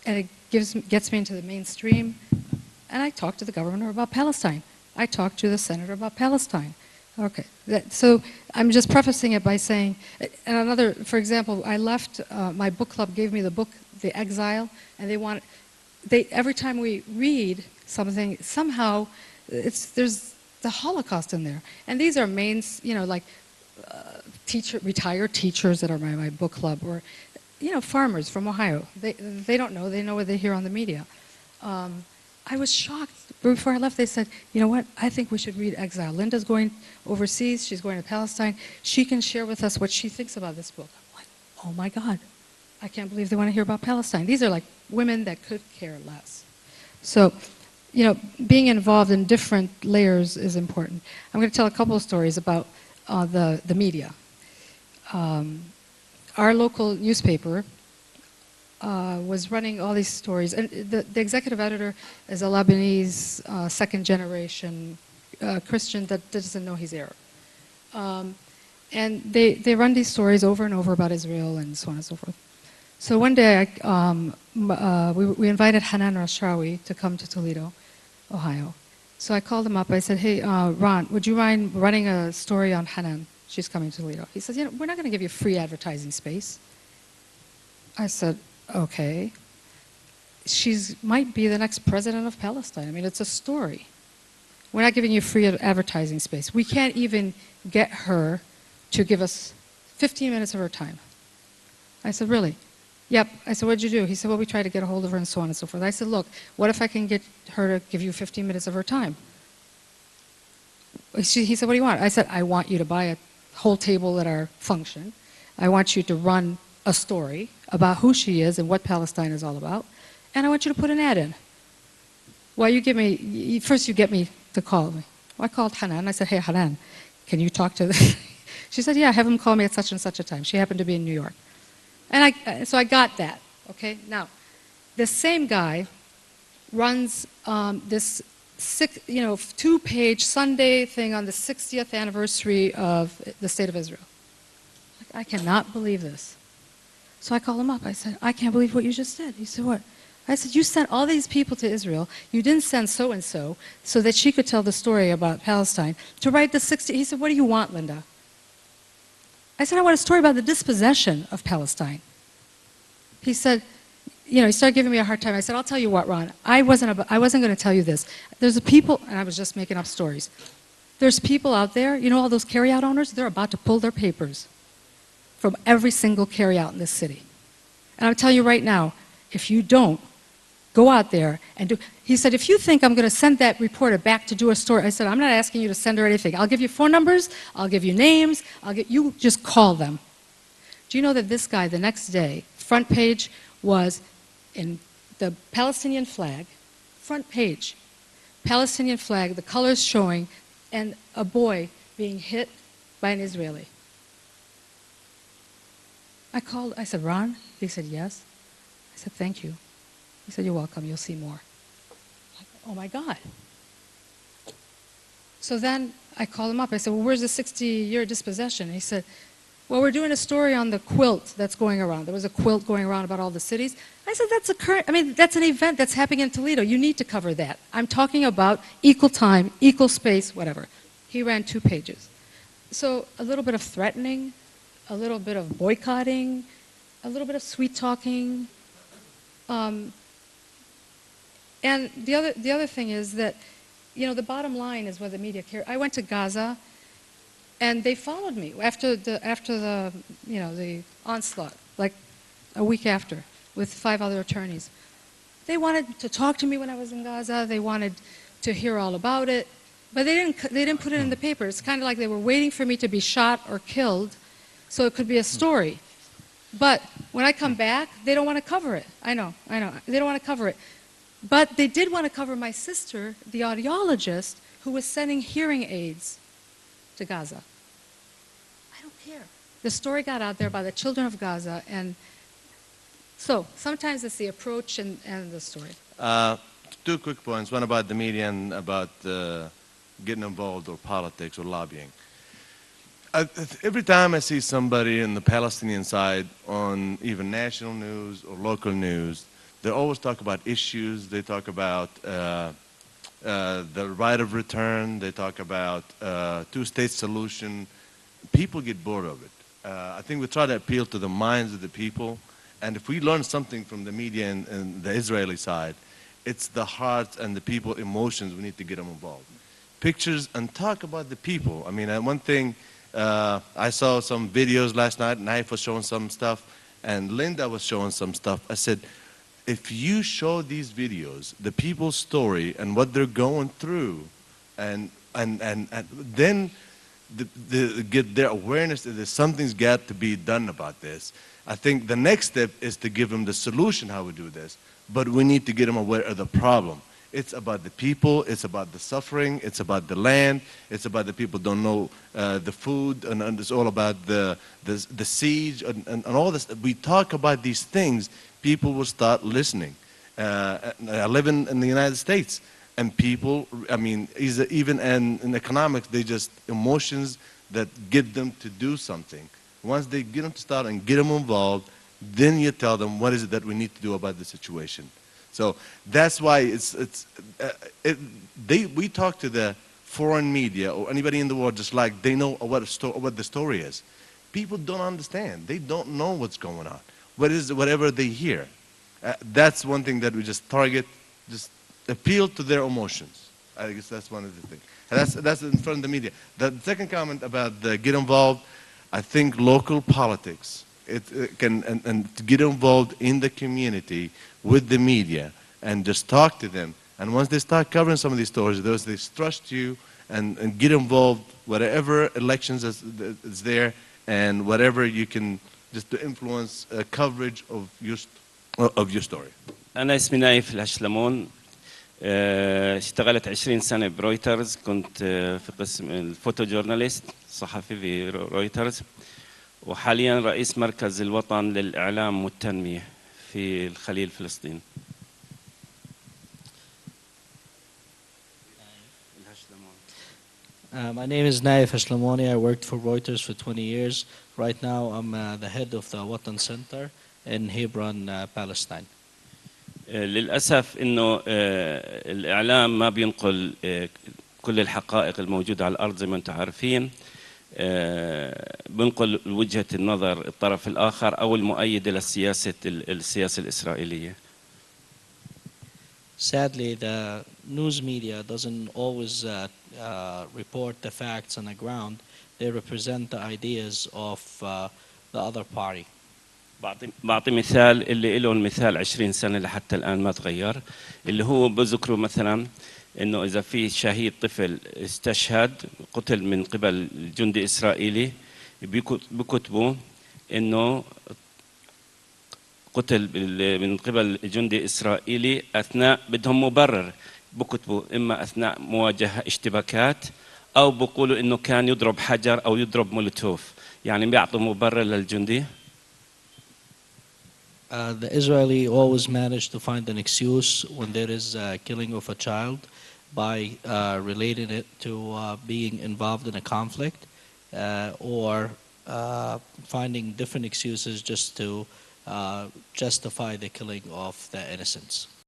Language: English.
and it gets me into the mainstream, and I talk to the governor about Palestine. I talk to the senator about Palestine. Okay, so I'm just prefacing it by saying, and another, for example, I left, my book club gave me the book, The Exile, and every time we read something, somehow there's the Holocaust in there. And these are like retired teachers that are my book club, or farmers from Ohio. They don't know, they know what they hear on the media. I was shocked. Before I left, they said, you know what, I think we should read Exile. Linda's going overseas, she's going to Palestine. She can share with us what she thinks about this book. I'm like, oh my God, I can't believe they want to hear about Palestine. These are like women that could care less. So, being involved in different layers is important. I'm going to tell a couple of stories about the media. Our local newspaper was running all these stories, and the executive editor is a Lebanese second generation Christian that doesn't know he's Arab. And they run these stories over and over about Israel and so on and so forth. So one day we invited Hanan Rashrawi to come to Toledo, Ohio. So I called him up. I said, hey, Ron, would you mind running a story on Hanan? She's coming to Toledo. He says, we're not going to give you free advertising space. I said, okay. She might be the next president of Palestine. I mean, it's a story. We're not giving you free advertising space. We can't even get her to give us 15 minutes of her time. I said, really? Yep. I said, what'd you do? He said, well, we tried to get a hold of her and so on and so forth. I said, look, what if I can get her to give you 15 minutes of her time? He said, what do you want? I said, I want you to buy a whole table at our function. I want you to run a story about who she is and what Palestine is all about, and I want you to put an ad in. Well, first you get me to call me. Well, I called Hanan. I said, hey, Hanan, can you talk to this? She said, yeah, have him call me at such and such a time. She happened to be in New York. And so I got that, okay? Now, the same guy runs this 2-page Sunday thing on the 60th anniversary of the State of Israel. I cannot believe this. So I called him up. I said, I can't believe what you just said. He said, what? I said, you sent all these people to Israel. You didn't send so-and-so so that she could tell the story about Palestine to write the 60. He said, what do you want, Linda? I said, I want a story about the dispossession of Palestine. He said, he started giving me a hard time. I said, I'll tell you what, Ron. I wasn't going to tell you this. There's people, and I was just making up stories. There's people out there, all those carryout owners, they're about to pull their papers from every single carryout in this city. And I'm telling you right now, if you don't, go out there and do. He said, if you think I'm going to send that reporter back to do a story, I said, I'm not asking you to send her anything. I'll give you phone numbers, I'll give you names, you just call them. Do you know that this guy, the next day, front page was in the Palestinian flag, front page, Palestinian flag, the colors showing, and a boy being hit by an Israeli. I said, Ron? He said, yes. I said, thank you. He said, you're welcome, you'll see more. Oh my God. So then I called him up. I said, well, where's the 60-year dispossession? He said, well, we're doing a story on the quilt that's going around. There was a quilt going around about all the cities. I said, that's an event that's happening in Toledo. You need to cover that. I'm talking about equal time, equal space, whatever. He ran 2 pages. So a little bit of threatening, a little bit of boycotting, a little bit of sweet talking. And the other thing is that, the bottom line is what the media care. I went to Gaza, and they followed me after the onslaught, like a week after, with 5 other attorneys. They wanted to talk to me when I was in Gaza. They wanted to hear all about it, but they didn't put it in the paper. It's kind of like they were waiting for me to be shot or killed, so it could be a story. But when I come back, they don't want to cover it. I know. They don't want to cover it. But they did want to cover my sister, the audiologist, who was sending hearing aids to Gaza. I don't care. The story got out there by the children of Gaza, and so sometimes it's the approach and the story. 2 quick points. One about the media and about getting involved or politics or lobbying. Every time I see somebody in the Palestinian side on even national news or local news, They always talk about issues. They talk about the right of return. They talk about two-state solution. People get bored of it. I think we try to appeal to the minds of the people. And if we learn something from the media and the Israeli side, it's the hearts and the people emotions we need to get them involved. Pictures and talk about the people. I mean, one thing, I saw some videos last night, Naif was showing some stuff, and Linda was showing some stuff. I said, if you show these videos, the people's story and what they're going through, and then get their awareness that something's got to be done about this. I think the next step is to give them the solution how we do this, but we need to get them aware of the problem. It's about the people, it's about the suffering, it's about the land, it's about the people don't know the food, and it's all about the siege and all this. We talk about these things, people will start listening. I live in the United States, and people, I mean, even in economics, they just emotions that get them to do something. Once they get them to start and get them involved, then you tell them what is it that we need to do about the situation. So that's why we talk to the foreign media or anybody in the world just like they know what the story is. People don't understand. They don't know what's going on. Whatever they hear. That's one thing that we just target, just appeal to their emotions. I guess that's one of the things. And that's in front of the media. The second comment about the get involved, I think local politics, and to get involved in the community with the media and just talk to them. And once they start covering some of these stories, they trust you and get involved whatever elections is there and whatever you can just to influence coverage of your story. أنا اسمي نايف الهشلمون. اشتغلت 20 سنة برويترز. كنت في قسم الفوتو جورناليست، صحفي في رويترز، وحاليا رئيس مركز الوطن للإعلام والتنمية في الخليل فلسطين. My name is Naif Hashlamoni. I worked for Reuters for 20 years. Right now, I'm the head of the Watan Center in Hebron, Palestine. للأسف إنه الإعلام ما بينقل كل الحقائق الموجودة على الأرض زي ما أنتم عارفين. بنقل وجهة النظر الطرف الآخر أو المؤيدة للسياسة الإسرائيلية. Sadly, the news media doesn't always report the facts on the ground. They represent the ideas of the other party. بعطي مثال اللي له المثال 20 سنة لحتى الآن ما تغير، اللي هو بذكروا مثلا إنه إذا في شهيد طفل استشهد قتل من قبل جندي إسرائيلي، بكتبوا إنه قتل من قبل جندي إسرائيلي أثناء بدهم مبرر، بكتبوا إما أثناء مواجهة اشتباكات أو بقولوا إنه كان يضرب حجر أو يضرب مولوتوف، يعني بيعطوا مبرر للجندي. The Israeli always manage to find an excuse when there is a killing of a child by relating it to being involved in a conflict or finding different excuses just to justify the killing of the innocents.